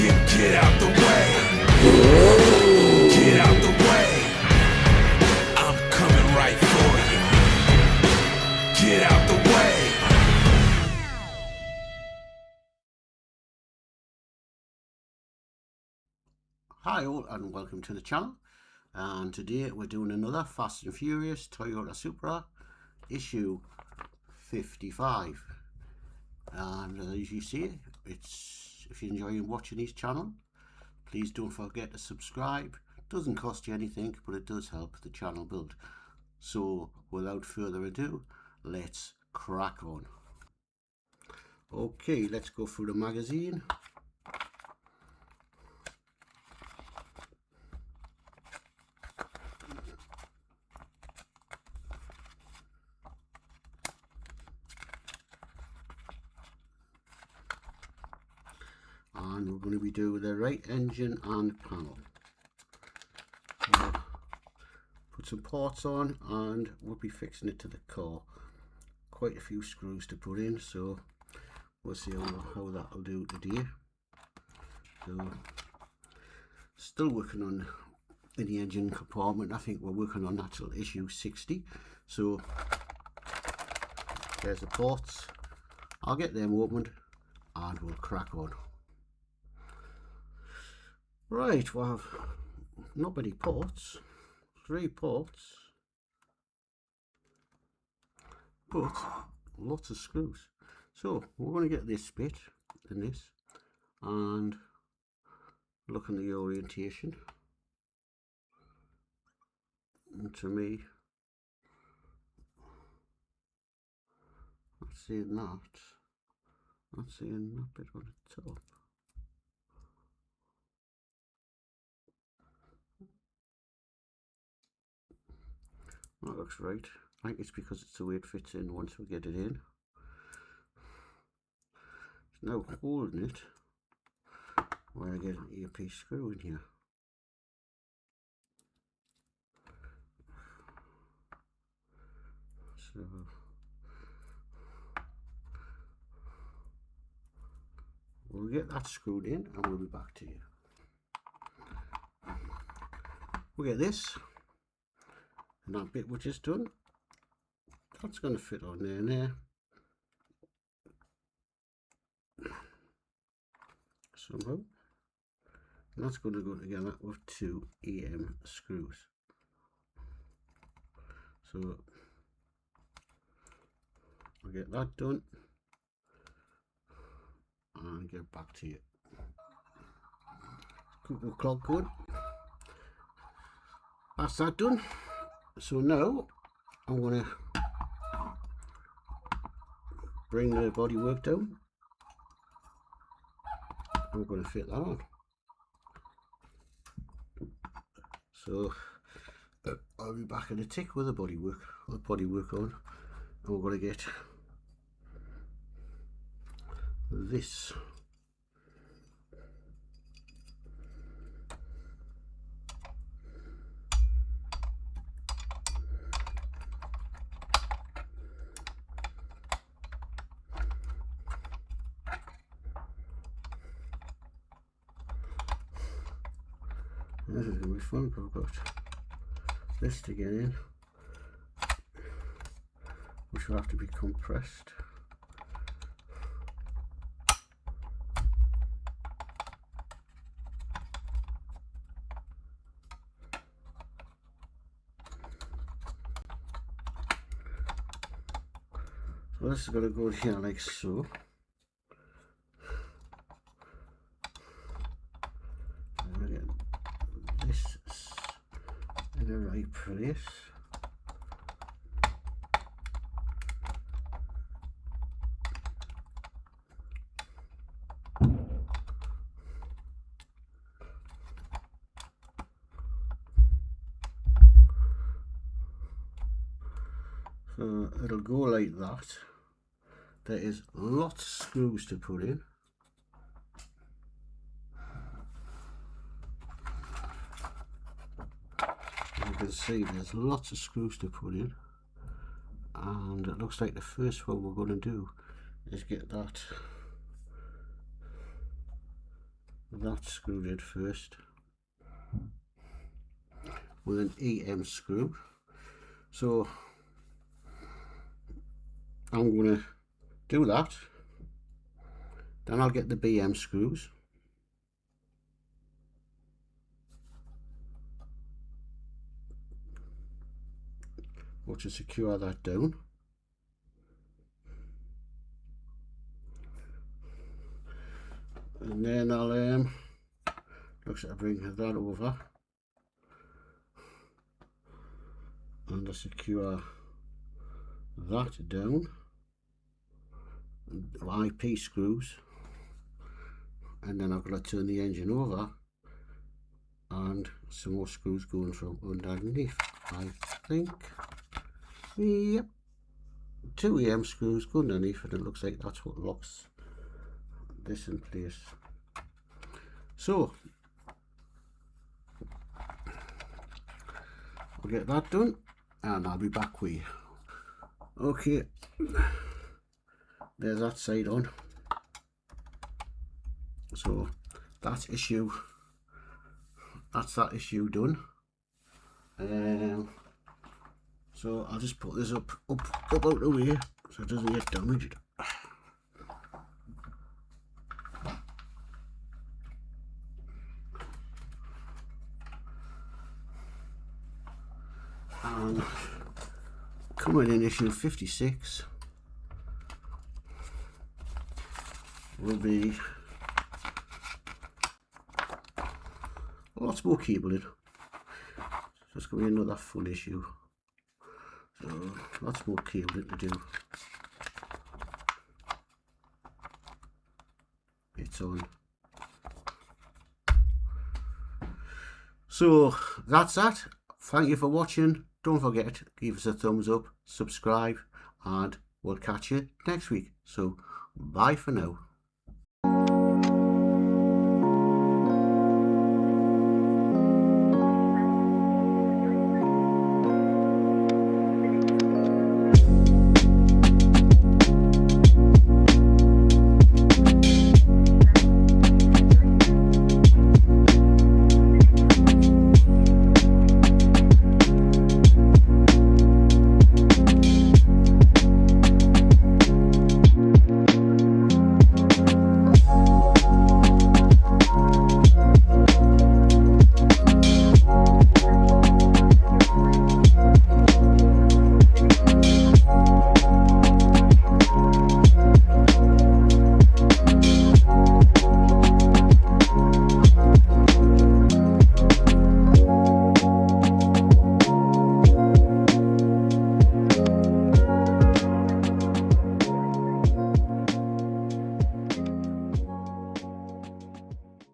Get out the way. Get out the way. I'm coming right for you. Get out the way. Hi all and welcome to the channel, and today we're doing another Fast and Furious Toyota Supra issue 55, and as you see, if you're enjoying watching this channel, please don't forget to subscribe. Doesn't cost you anything, but it does help the channel build. So without further ado, let's crack on. Okay, let's go through the magazine. And we're going to be doing the right engine and panel. Put some parts on and we'll be fixing it to the car. Quite a few screws to put in, so we'll see how that will do today. So still working on in the engine compartment. I think we're working on that till issue 60. So there's the parts. I'll get them opened and we'll crack on. Right, well, not many parts, 3 parts, but lots of screws. So we're going to get this bit and this, and look at the orientation. And to me, not seeing that bit on the top. That looks right. I think it's because it's the way it fits in once we get it in. It's now holding it while I get an earpiece screw in here. So we'll get that screwed in and we'll be back to you. We'll get this. And that bit we just done, that's going to fit on there and there. Somehow. And that's going to go together with 2 EM screws. So I'll get that done and get back to you. Keep the clock going. That's that done. So now I'm going to bring the bodywork down. I'm going to fit that on. So I'll be back in a tick with the bodywork on, and we're going to get this. This is going to be fun, but I've got this to get in, which will have to be compressed. So this is going to go here like so. In the right place. So it'll go like that. There is lots of screws to put in. You can see there's lots of screws to put in, and it looks like the first one we're going to do is get that that screwed in first with an EM screw. So I'm going to do that, then I'll get the BM screws, or to secure that down. And then I'll looks like I bring that over and I secure that down, and IP screws, and then I've got to turn the engine over and some more screws going from underneath. I think, yep, 2 EM screws go underneath, and it looks like that's what locks this in place. So I'll get that done and I'll be back with you. Okay, there's that side on. So that's that issue done. So I'll just put this up out the way so it doesn't get damaged. And coming in issue 56 will be lots more cabling. So it's going to be another full issue. So lots more cabling to do. It's on. So that's that. Thank you for watching. Don't forget, give us a thumbs up, subscribe, and we'll catch you next week. So bye for now.